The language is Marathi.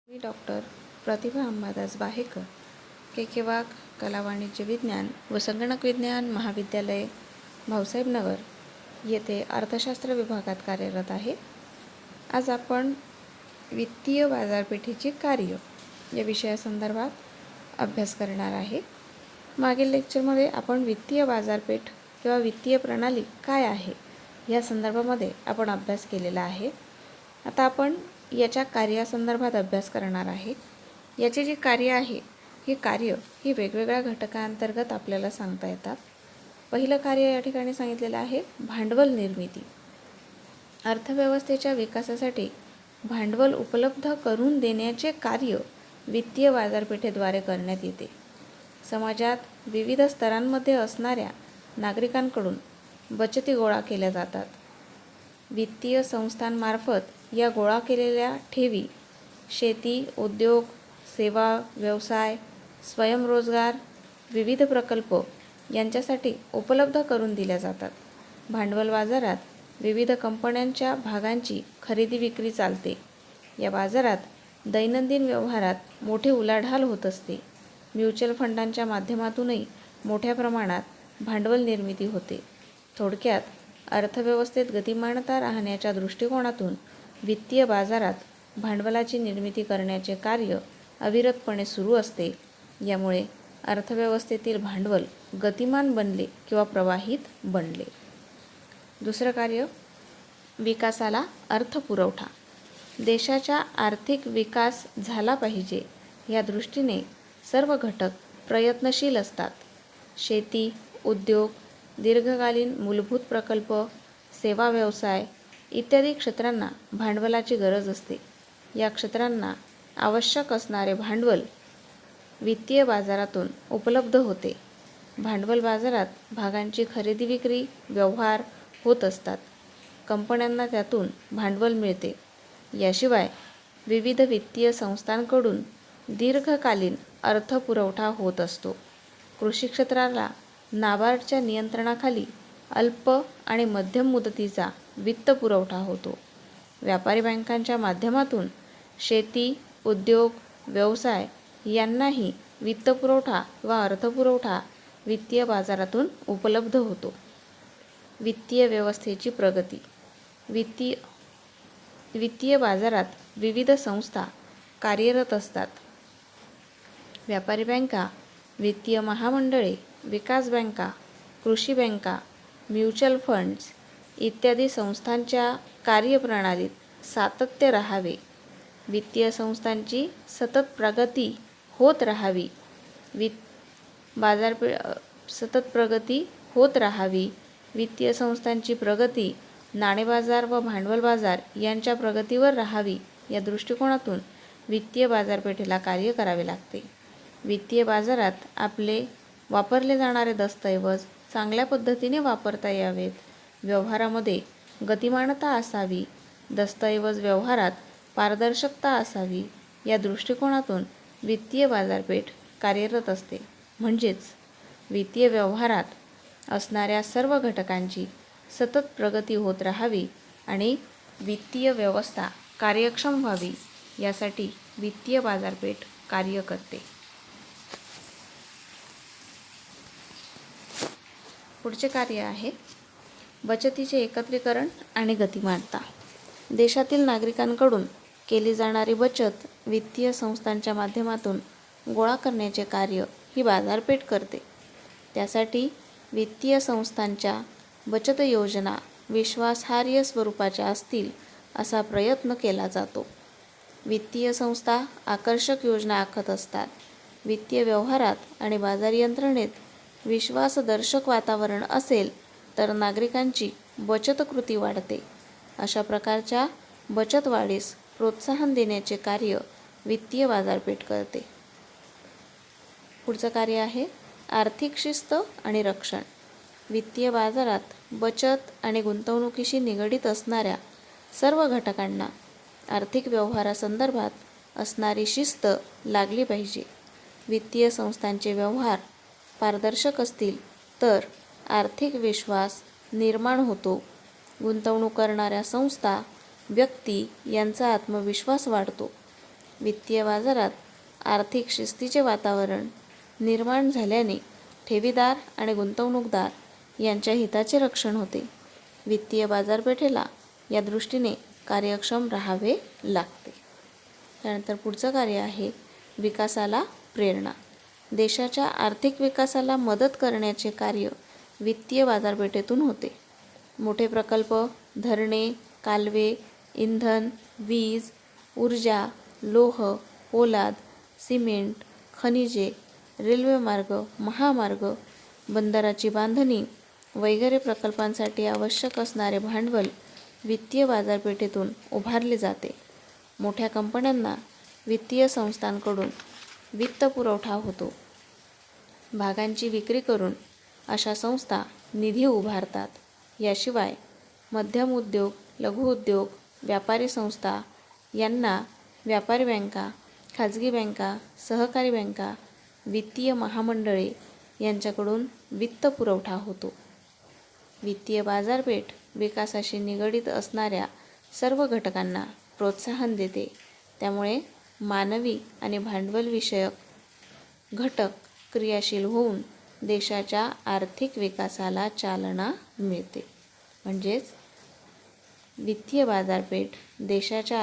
मी डॉक्टर प्रतिभा अंबादास बाहेकर, के वाघ कला वाणिज्य विज्ञान व संगणक विज्ञान महाविद्यालय, भाऊसाहेब नगर येथे अर्थशास्त्र विभागात कार्यरत आहे. आज आपण वित्तीय बाजारपेठेचे कार्य या विषयासंदर्भात अभ्यास करणार आहे. मागील लेक्चरमध्ये आपण वित्तीय बाजारपेठ किंवा वित्तीय प्रणाली काय आहे या संदर्भामध्ये आपण अभ्यास केलेला आहे. आता आपण याच्या कार्यासंदर्भात अभ्यास करणार आहे. याचे जे कार्य आहे ही वेगवेगळ्या घटकांतर्गत आपल्याला सांगता येतात. पहिलं कार्य या ठिकाणी सांगितलेलं आहे भांडवल निर्मिती. अर्थव्यवस्थेच्या विकासासाठी भांडवल उपलब्ध करून देण्याचे कार्य वित्तीय बाजारपेठेद्वारे करण्यात येते. समाजात विविध स्तरांमध्ये असणाऱ्या नागरिकांकडून बचती गोळा केल्या जातात. वित्तीय संस्थांमार्फत या गोळा केलेल्या ठेवी शेती, उद्योग, सेवा, व्यवसाय, स्वयंरोजगार, विविध प्रकल्प यांच्यासाठी उपलब्ध करून दिल्या जातात. भांडवल बाजारात विविध कंपन्यांच्या भागांची खरेदी विक्री चालते. या बाजारात दैनंदिन व्यवहारात मोठे उलाढाल होत असते. म्युच्युअल फंडांच्या माध्यमातूनही मोठ्या प्रमाणात भांडवल निर्मिती होते. थोडक्यात अर्थव्यवस्थेत गतिमानता राहण्याच्या दृष्टिकोनातून वित्तीय बाजारात भांडवलाची निर्मिती करण्याचे कार्य अविरतपणे सुरू असते. यामुळे अर्थव्यवस्थेतील भांडवल गतिमान बनले किंवा प्रवाहित बनले. दुसरं कार्य विकासाला अर्थपुरवठा. देशाचा आर्थिक विकास झाला पाहिजे या दृष्टीने सर्व घटक प्रयत्नशील असतात. शेती, उद्योग, दीर्घकालीन मूलभूत प्रकल्प, सेवा व्यवसाय इत्यादी क्षेत्रांना भांडवलाची गरज असते. या क्षेत्रांना आवश्यक असणारे भांडवल वित्तीय बाजारातून उपलब्ध होते. भांडवल बाजारात भागांची खरेदी विक्री व्यवहार होत असतात. कंपन्यांना त्यातून भांडवल मिळते. याशिवाय विविध वित्तीय संस्थांकडून दीर्घकालीन अर्थपुरवठा होत असतो. कृषी क्षेत्राला नाबार्डच्या नियंत्रणाखाली अल्प आणि मध्यम मुदतीचा वित्तपुरवठा होतो. व्यापारी बँकांच्या माध्यमातून शेती, उद्योग, व्यवसाय यांनाही वित्तपुरवठा वा अर्थपुरवठा वित्तीय बाजारातून उपलब्ध होतो. वित्तीय व्यवस्थेची प्रगती. वित्तीय बाजारात विविध संस्था कार्यरत असतात. व्यापारी बँका, वित्तीय महामंडळे, विकास बँका, कृषी बँका, म्युच्युअल फंड्स इत्यादी संस्थांच्या कार्यप्रणालीत सातत्य राहावे. वित्तीय संस्थांची सतत प्रगती होत राहावी. वित्तीय संस्थांची प्रगती नाणे बाजार व भांडवल बाजार यांच्या प्रगतीवर राहावी या दृष्टिकोनातून वित्तीय बाजारपेठेला कार्य करावे लागते. वित्तीय बाजारात आपले वापरले जाणारे दस्तऐवज चांगल्या पद्धतीने वापरता यावेत. व्यवहारामध्ये गतिमानता असावी. दस्तऐवज व्यवहारात पारदर्शकता असावी या दृष्टिकोनातून वित्तीय बाजारपेठ कार्यरत असते. म्हणजेच वित्तीय व्यवहारात असणाऱ्या सर्व घटकांची सतत प्रगती होत राहावी आणि वित्तीय व्यवस्था कार्यक्षम व्हावी यासाठी वित्तीय बाजारपेठ कार्य करते. पुढचे कार्य आहे बचतीचे एकत्रीकरण आणि गतिमानता. देशातील नागरिकांकडून केली जाणारी बचत वित्तीय संस्थांच्या माध्यमातून गोळा करण्याचे कार्य ही बाजारपेठ करते. त्यासाठी वित्तीय संस्थांच्या बचत योजना विश्वासार्ह स्वरूपाच्या असतील असा प्रयत्न केला जातो. वित्तीय संस्था आकर्षक योजना आखत असतात. वित्तीय व्यवहारात आणि बाजार यंत्रणेत विश्वासदर्शक वातावरण असेल तर नागरिकांची बचत कृती वाढते. अशा प्रकारच्या बचत वाढीस प्रोत्साहन देण्याचे कार्य वित्तीय बाजारपेठ करते. पुढचं कार्य आहे आर्थिक शिस्त आणि रक्षण. वित्तीय बाजारात बचत आणि गुंतवणुकीशी निगडित असणाऱ्या सर्व घटकांना आर्थिक व्यवहारासंदर्भात असणारी शिस्त लागली पाहिजे. वित्तीय संस्थांचे व्यवहार पारदर्शक असतील तर आर्थिक विश्वास निर्माण होतो. गुंतवणूक करणाऱ्या संस्था, व्यक्ती यांचा आत्मविश्वास वाढतो. वित्तीय बाजारात आर्थिक शिस्तीचे वातावरण निर्माण झाल्याने ठेवीदार आणि गुंतवणूकदार यांच्या हिताचे रक्षण होते. वित्तीय बाजारपेठेला या दृष्टीने कार्यक्षम राहावे लागते. त्यानंतर पुढचं कार्य आहे विकासाला प्रेरणा. देशाच्या आर्थिक विकासाला मदत करण्याचे कार्य वित्तीय बाजारपेठेतून होते. मोठे प्रकल्प, धरणे, कालवे, इंधन, वीज, ऊर्जा, लोह, पोलाद, सिमेंट, खनिजे, रेल्वेमार्ग, महामार्ग, बंदराची बांधणी वगैरे प्रकल्पांसाठी आवश्यक असणारे भांडवल वित्तीय बाजारपेठेतून उभारले जाते. मोठ्या कंपन्यांना वित्तीय संस्थांकडून वित्तपुरवठा होतो. भागांची विक्री करून अशा संस्था निधी उभारतात. याशिवाय मध्यम उद्योग, लघु उद्योग, व्यापारी संस्था यांना व्यापारी बँका, खाजगी बँका, सहकारी बँका, वित्तीय महामंडळे यांच्याकडून वित्तपुरवठा होतो. वित्तीय बाजारपेठ विकासाशी निगडीत असणाऱ्या सर्व घटकांना प्रोत्साहन देते. त्यामुळे मानवी आणि भांडवलविषयक घटक क्रियाशील होऊन देशाच्या आर्थिक विकासाला चालना मिळते. म्हणजेच वित्तीय बाजारपेठ देशाच्या